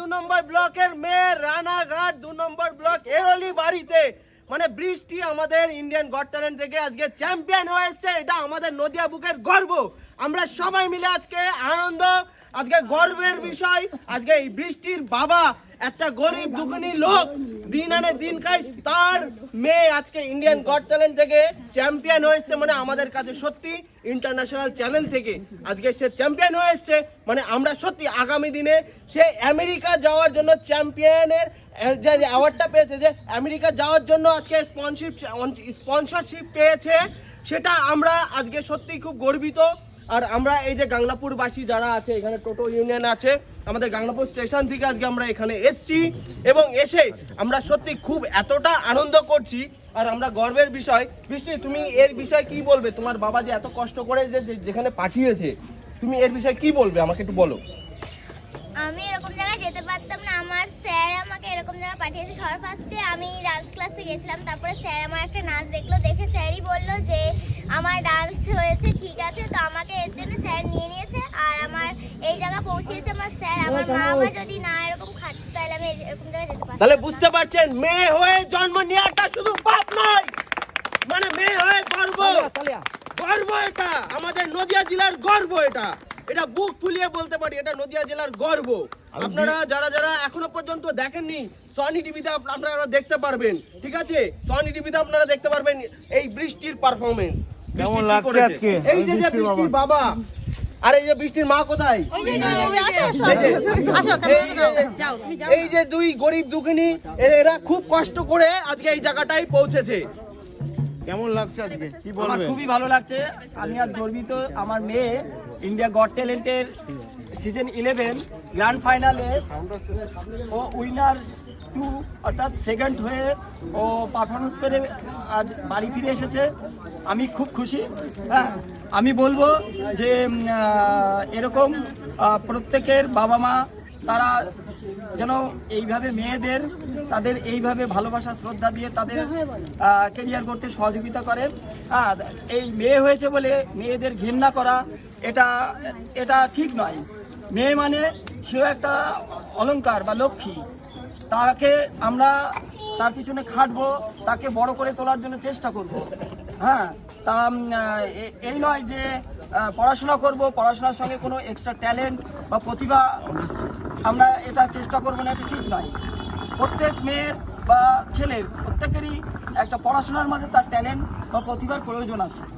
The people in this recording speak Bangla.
2 নম্বর ব্লকের মেয়ে রানাঘাট 2 নম্বর ব্লক এরলি বাড়িতে মানে বৃষ্টি আমাদের ইন্ডিয়ান গড ট্যালেন্ট থেকে আজকে চ্যাম্পিয়ন হয়ে এসেছে। এটা আমাদের নদিয়া বুকের গর্ব। আমরা সবাই মিলে আজকে আনন্দ, আজকে গর্বের বিষয়। আজকে এই বৃষ্টির বাবা একটা গরিব দুঃখী লোক দিন আনে দিন খায়, তার মেয়ে আজকে ইন্ডিয়ান গড ট্যালেন্ট থেকে চ্যাম্পিয়ন হয়েছে। মানে আমাদের কাছে সত্যি ইন্টারন্যাশনাল চ্যানেল থেকে আজকে সে চ্যাম্পিয়ন হয়ে এসছে। মানে আমরা সত্যি আগামী দিনে সে আমেরিকা যাওয়ার জন্য চ্যাম্পিয়নের যে অ্যাওয়ার্ডটা পেয়েছে, যে আমেরিকা যাওয়ার জন্য আজকে স্পন্সরশিপ পেয়েছে, সেটা আমরা আজকে সত্যি খুব গর্বিত। আর আমরা এই যে গাংনাপুরবাসী যারা আছে, এখানে টোটো ইউনিয়ন আছে, আমাদের গাংনাপুর স্টেশন থেকে আজকে আমরা এখানে এসছি এবং এসে আমরা সত্যি খুব এতটা আনন্দ করছি। আর আমরা গর্বের বিষয়। বৃষ্টি, তুমি এর বিষয়ে কি বলবে? তোমার বাবা যে এত কষ্ট করে যেখানে পাঠিয়েছে, তুমি এর বিষয়ে কি বলবে আমাকে একটু বলো। আমি এরকম জায়গায় যেতে পারতাম না, আমার স্যার আমাকে এরকম জায়গায় পাঠিয়েছে। সবার ফার্স্টে আমি ডান্স ক্লাসে গেছিলাম, তারপরে স্যার আমার একটা নাচ দেখলো, দেখে স্যারই বললো যে আমার ডান্স হয়েছে, ঠিক আছে। তো আমাকে এর জন্য স্যার নিয়ে নিয়েছে আর আমার এই জায়গা পৌঁছিয়েছে আমার স্যার। আমার মা বাবা যদি না এরকম খাটতো তাহলে আমি এরকম জায়গায় যেতে পারতাম। তাহলে বুঝতে পারছেন, মেয়ে হয়ে জন্ম নেওয়াটা শুধু পাপ নয়, মানে মেয়ে হয়ে গর্ব। গর্ব, এটা আমাদের নদিয়া জেলার গর্ব। এটা বুক ফুলিয়ে বলতে পারি, এটা নদিয়া জেলার গর্ব। আপনারা যারা এখনো পর্যন্ত দেখেননি, সনি টিভিতে আপনারা দেখতে পারবেন, ঠিক আছে? সনি টিভিতে আপনারা দেখতে পারবেন এই বৃষ্টির পারফরমেন্স। কেমন লাগছে আজকে? এই যে বৃষ্টির বাবা আর এই যে বৃষ্টির মা কোথায়? এই যে দুই গরিব দুঃখিনী, এরা খুব কষ্ট করে আজকে এই জায়গাটায় পৌঁছেছে। কেমন লাগছে আজকে, কি আমার বলবেন? খুবই ভালো লাগছে। আমি আজ গর্বিত। আমার মেয়ে ইন্ডিয়া গড ট্যালেন্টের সিজন 11 গ্র্যান্ড ফাইনালে ও উইনার 2 অর্থাৎ সেকেন্ড হয়ে ও পারফরমেন্স করে আজ বাড়ি ফিরে এসেছে। আমি খুব খুশি। হ্যাঁ, আমি বলবো যে এরকম প্রত্যেকের বাবা মা তারা যেন এইভাবে মেয়েদের তাদের এইভাবে ভালোবাসা শ্রদ্ধা দিয়ে তাদের কেরিয়ার করতে সহযোগিতা করেন। এই মেয়ে হয়েছে বলে মেয়েদের ঘৃণা করা এটা ঠিক নয়। মেয়ে মানে সেও একটা অলংকার বা লক্ষ্মী। তাকে আমরা তার পিছনে খাটবো, তাকে বড় করে তোলার জন্য চেষ্টা করব। হ্যাঁ, তা এই নয় যে পড়াশোনা করব, পড়াশোনার সঙ্গে কোনো এক্সট্রা ট্যালেন্ট বা প্রতিভা আমরা এটা চেষ্টা করবো না, এটা ঠিক নয়। প্রত্যেক মেয়ের বা ছেলের প্রত্যেকেরই একটা পড়াশোনার মাঝে তার ট্যালেন্ট বা প্রতিভার প্রয়োজন আছে।